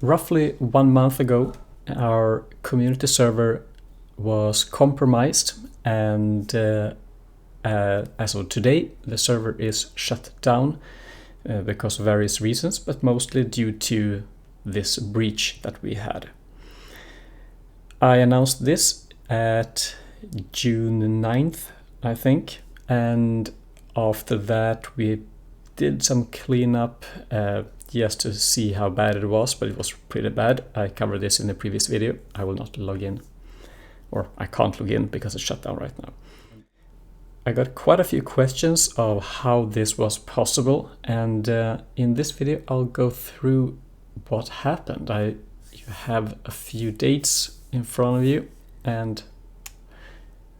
roughly 1 month ago, our community server was compromised, and as of today, the server is shut down because of various reasons, but mostly due to this breach that we had. I announced this at June 9th, I think, and after that we did some cleanup just to see how bad it was, but it was pretty bad. I covered this in the previous video. I will not log in, or I can't log in because it's shut down right now. I got quite a few questions of how this was possible, and in this video I'll go through what happened. You have a few dates in front of you, and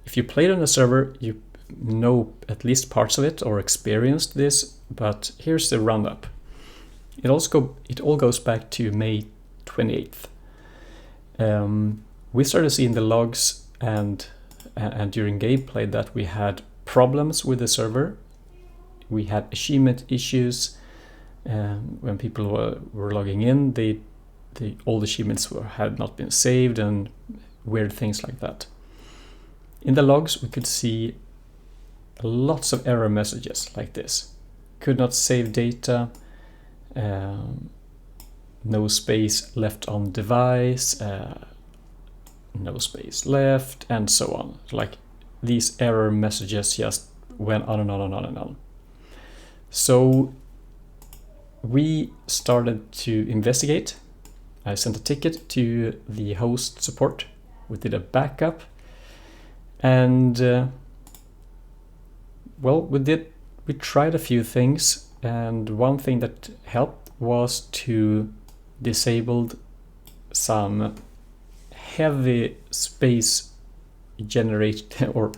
if you played on the server, you know at least parts of it or experienced this, but here's the roundup. It all goes back to May 28th. We started seeing the logs and during gameplay that we had problems with the server. We had achievement issues. When people were logging in, all the achievements had not been saved and weird things like that. In the logs, we could see lots of error messages like this. Could not save data, no space left on device, no space left, and so on. Like these error messages just went on and on and on and on. So we started to investigate. I sent a ticket to the host support. We did a backup, and well, we tried a few things, and one thing that helped was to disable some heavy space generate or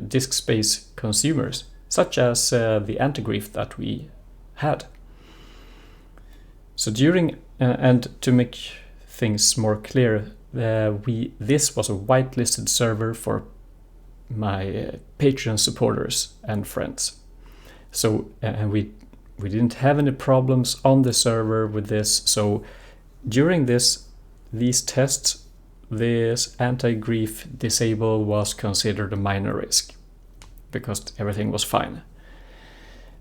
disk space consumers, such as the anti-grief that we had. So during and to make things more clear, this was a whitelisted server for my Patreon supporters and friends. So and we didn't have any problems on the server with this. So during these tests, this anti-grief disable was considered a minor risk because everything was fine.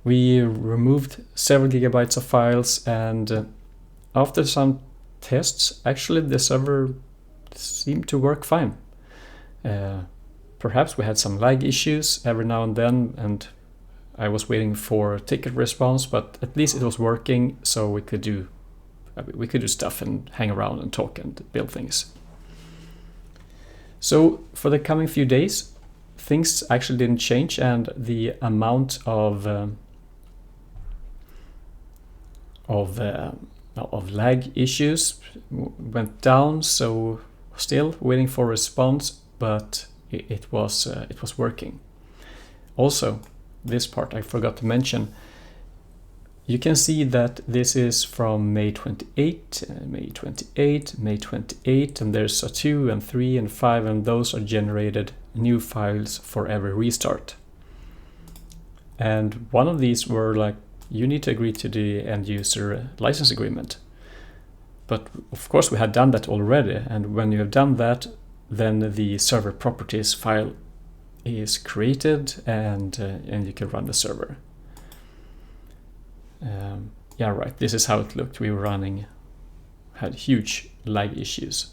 We removed several gigabytes of files, and after some tests, actually the server seemed to work fine. Perhaps we had some lag issues every now and then, and I was waiting for a ticket response, but at least it was working, so we could do stuff and hang around and talk and build things. So for the coming few days, things actually didn't change, and the amount of lag issues went down. So still waiting for a response, but it was working. Also, this part I forgot to mention. You can see that this is from May 28, May 28, May 28, and there's a 2 and 3 and 5, and those are generated new files for every restart. And one of these were like, you need to agree to the end user license agreement. But of course we had done that already, and when you have done that, then the server properties file is created, and you can run the server. Yeah, right, this is how it looked. We were had huge lag issues.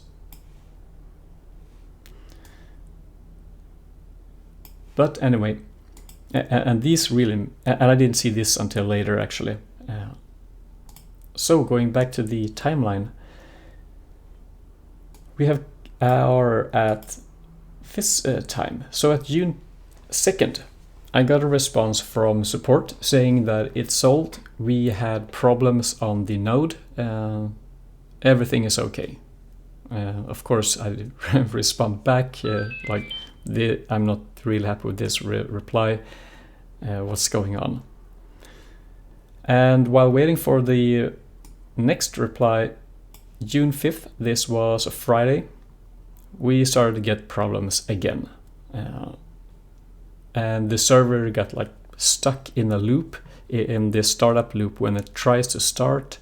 But anyway, and these really, and I didn't see this until later actually. So going back to the timeline, we have at this time. So at June 2nd, I got a response from support saying that it's solved. We had problems on the node. Everything is okay. Of course, I respond back I'm not really happy with this reply. What's going on? And while waiting for the next reply, June 5th, this was a Friday, we started to get problems again. And the server got stuck in a loop, in this startup loop when it tries to start.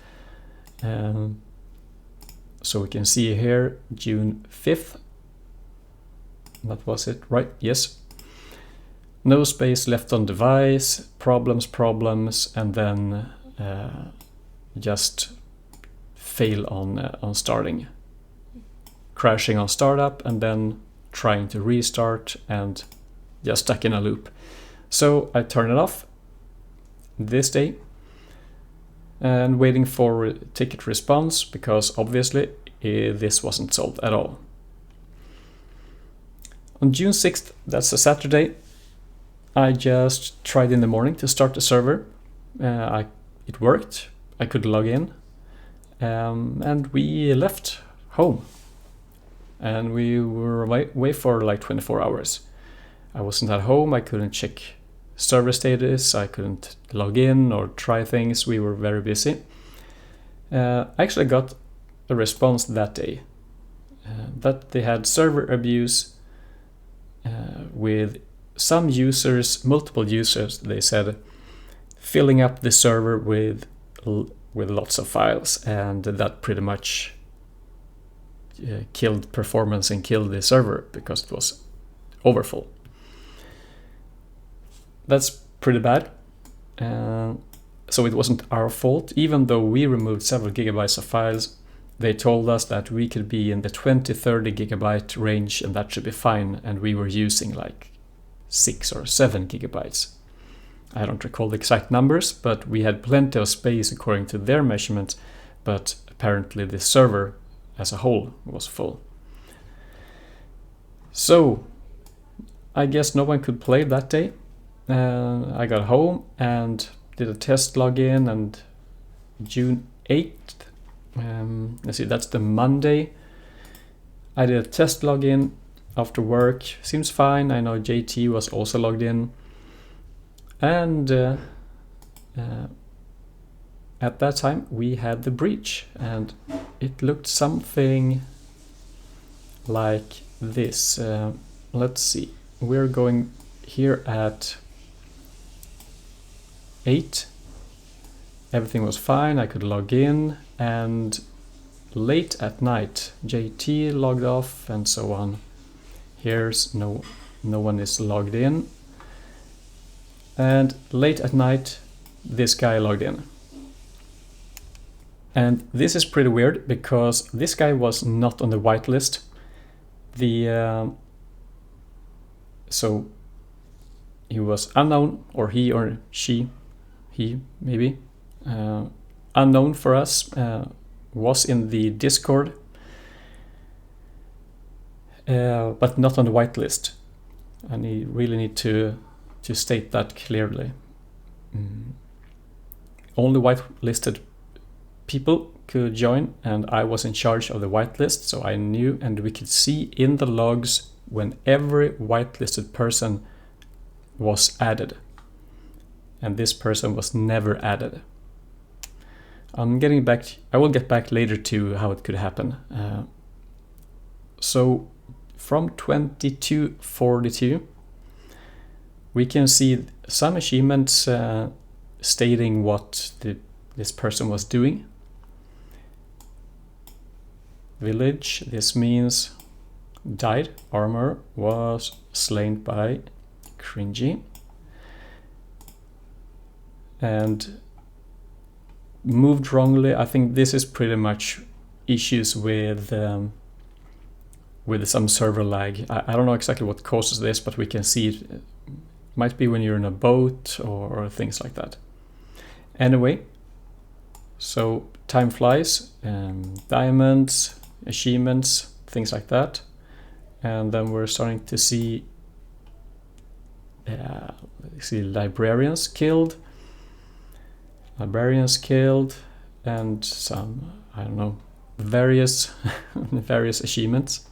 So we can see here June 5th. That was it, right? Yes. No space left on device, problems, and then just fail on starting. Crashing on startup and then trying to restart and just stuck in a loop. So I turn it off this day and waiting for ticket response, because obviously this wasn't solved at all. On June 6th, that's a Saturday, I just tried in the morning to start the server. It worked. I could log in, and we left home. And we were away for like 24 hours. I wasn't at home. I couldn't check server status. I couldn't log in or try things. We were very busy. I actually got a response that day that they had server abuse with some users, multiple users, they said, filling up the server with lots of files, and that pretty much killed performance and killed the server because it was overfull. That's pretty bad. So it wasn't our fault. Even though we removed several gigabytes of files, they told us that we could be in the 20-30 gigabyte range and that should be fine, and we were using like 6 or 7 gigabytes. I don't recall the exact numbers, but we had plenty of space according to their measurements, but apparently the server as a whole was full. So I guess no one could play that day. I got home and did a test login, and June 8th, let's see, that's the Monday, I did a test login after work. Seems fine. I know JT was also logged in, and at that time we had the breach, and it looked something like this. Let's see, we're going here at 8. Everything was fine. I could log in, and late at night JT logged off and so on. Here's no one is logged in, and late at night this guy logged in. And this is pretty weird because this guy was not on the whitelist. So he was unknown, or he or she, he maybe, unknown for us, was in the Discord, but not on the whitelist. And you really need to state that clearly. Only whitelisted people could join, and I was in charge of the whitelist, so I knew, and we could see in the logs when every whitelisted person was added, and this person was never added. I will get back later to how it could happen. So from 2242 we can see some achievements stating what this person was doing. Village, this means died, armor, was slain by cringy, and moved wrongly. I think this is pretty much issues with some server lag. I don't know exactly what causes this, but we can see it might be when you're in a boat or things like that. Anyway, so time flies, diamonds, achievements, things like that, and then we're starting to see librarians killed, and some, I don't know, various achievements.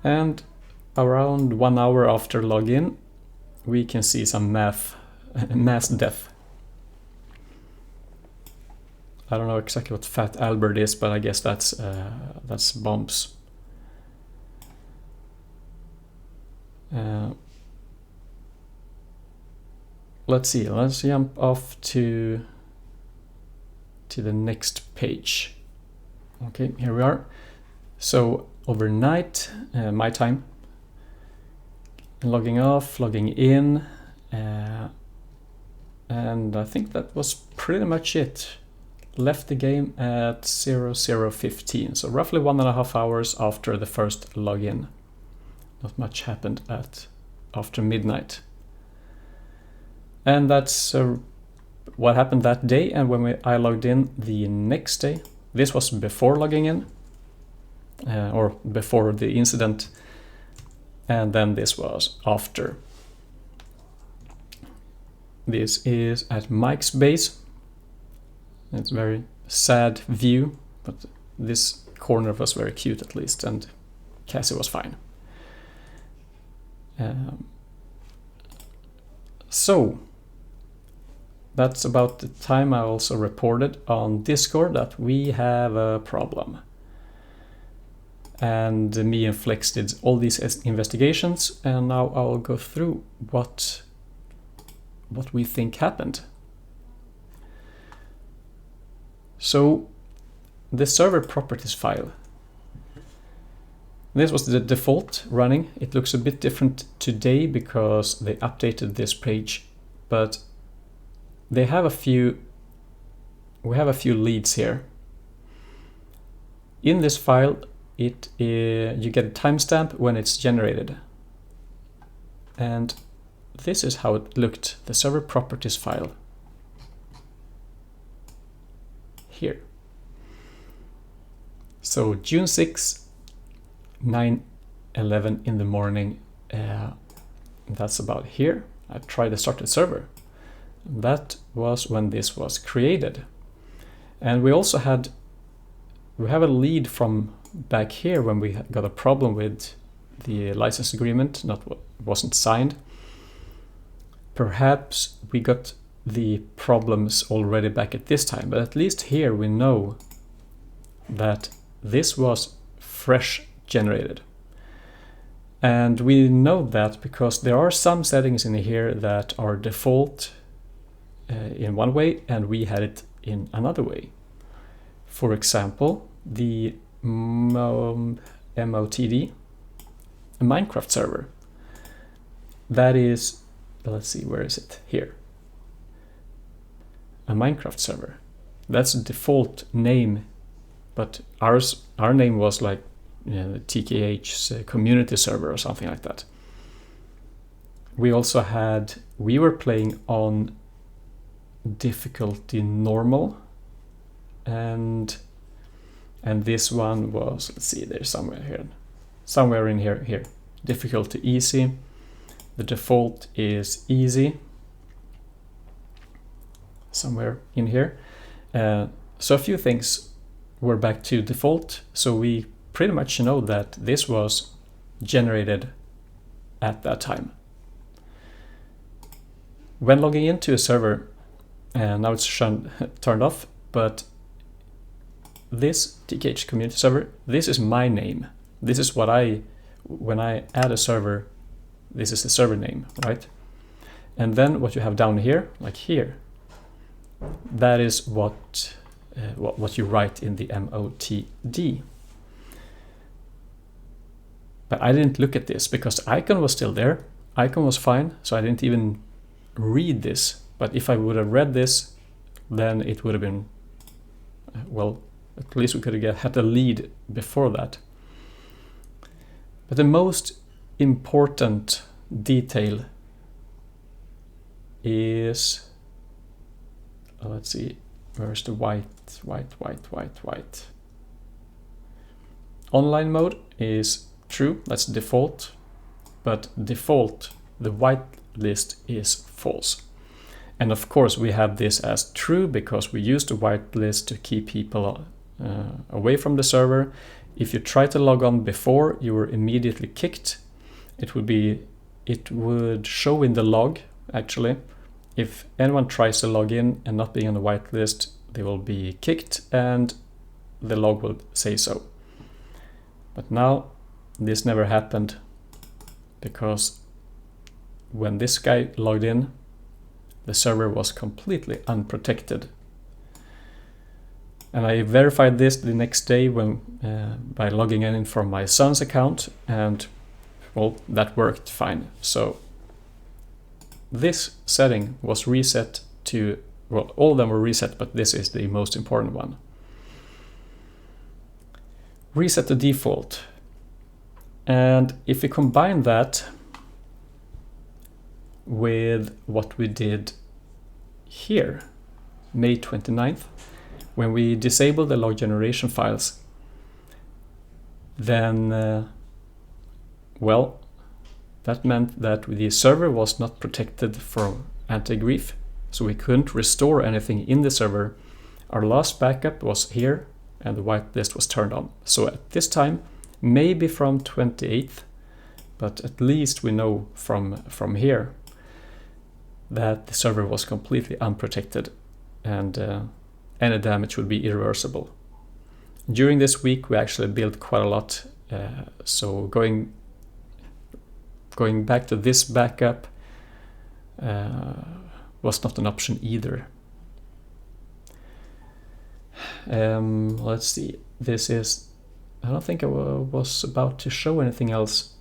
And around 1 hour after login, we can see some mass death. I don't know exactly what Fat Albert is, but I guess that's bombs. Let's see. Let's jump off to the next page. Okay, here we are. So overnight, my time, logging off, logging in, and I think that was pretty much it. Left the game at 00:15, so roughly 1.5 hours after the first login. Not much happened after midnight. And that's what happened that day. And when I logged in the next day, this was before logging in, or before the incident, and then this was after. This is at Mike's base. It's a very sad view, but this corner was very cute at least, and Cassie was fine. So that's about the time I also reported on Discord that we have a problem. And me and Flex did all these investigations, and now I'll go through what we think happened. So the server properties file. This was the default running. It looks a bit different today because they updated this page, but we have a few leads here. In this file, you get a timestamp when it's generated. And this is how it looked, the server properties file. Here. So June 6, 9:11 in the morning. That's about here. I tried to start the server. That was when this was created. And we also have a lead from back here when we got a problem with the license agreement, wasn't signed. Perhaps we got the problems already back at this time, but at least here we know that this was fresh generated. And we know that because there are some settings in here that are default in one way and we had it in another way. For example, the MOTD, a Minecraft server. That is, let's see, where is it? Here. A Minecraft server. That's a default name, but our name was like TKH's community server or something like that. We were playing on difficulty normal, and this one was, let's see, there's somewhere in here, difficulty easy. The default is easy, somewhere in here. So a few things were back to default, so we pretty much know that this was generated at that time. When logging into a server, and now it's turned off, but this TKH community server, this is my name. This is what when I add a server, this is the server name, right? And then what you have down here, like here, that is what you write in the MOTD. But I didn't look at this because the icon was still there. Icon was fine, so I didn't even read this. But if I would have read this, then it would have been, well, at least we could have had a lead before that. But the most important detail is, let's see, where's the white. Online mode is true, that's default, but default, the whitelist is false. And of course we have this as true because we use the whitelist to keep people away from the server. If you try to log on before you were immediately kicked, it would show in the log actually. If anyone tries to log in and not being on the whitelist, they will be kicked and the log will say so. But now this never happened because when this guy logged in, the server was completely unprotected. And I verified this the next day when by logging in from my son's account, and well, that worked fine. So this setting was reset to, well, all of them were reset, but this is the most important one. Reset the default. And if we combine that with what we did here, May 29th, when we disable the log generation files, then, well, that meant that the server was not protected from anti-grief, so we couldn't restore anything in the server. Our last backup was here, and the whitelist was turned on. So at this time, maybe from 28th, but at least we know from here that the server was completely unprotected, and any damage would be irreversible. During this week, we actually built quite a lot, so going back to this backup was not an option either. Let's see, this is, I don't think I was about to show anything else.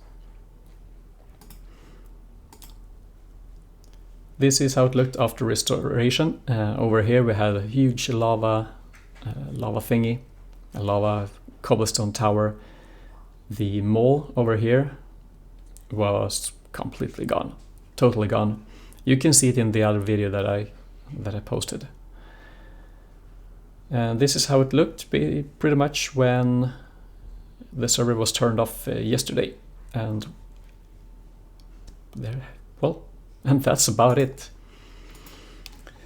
This is how it looked after restoration. Over here we had a huge lava thingy, a lava cobblestone tower. The mall over here was completely gone, totally gone. You can see it in the other video that I posted. And this is how it looked pretty much when the server was turned off yesterday. And there, well, and that's about it.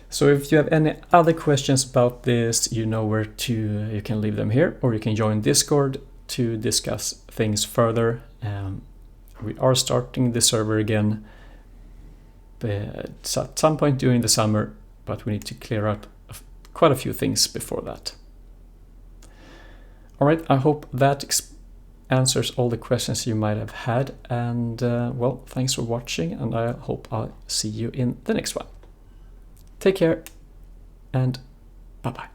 So if you have any other questions about this, you know where to, you can leave them here, or you can join Discord to discuss things further. We are starting the server again at some point during the summer, but we need to clear out quite a few things before that. All right, I hope that answers all the questions you might have had, and well, thanks for watching, and I hope I'll see you in the next one. Take care, and bye-bye.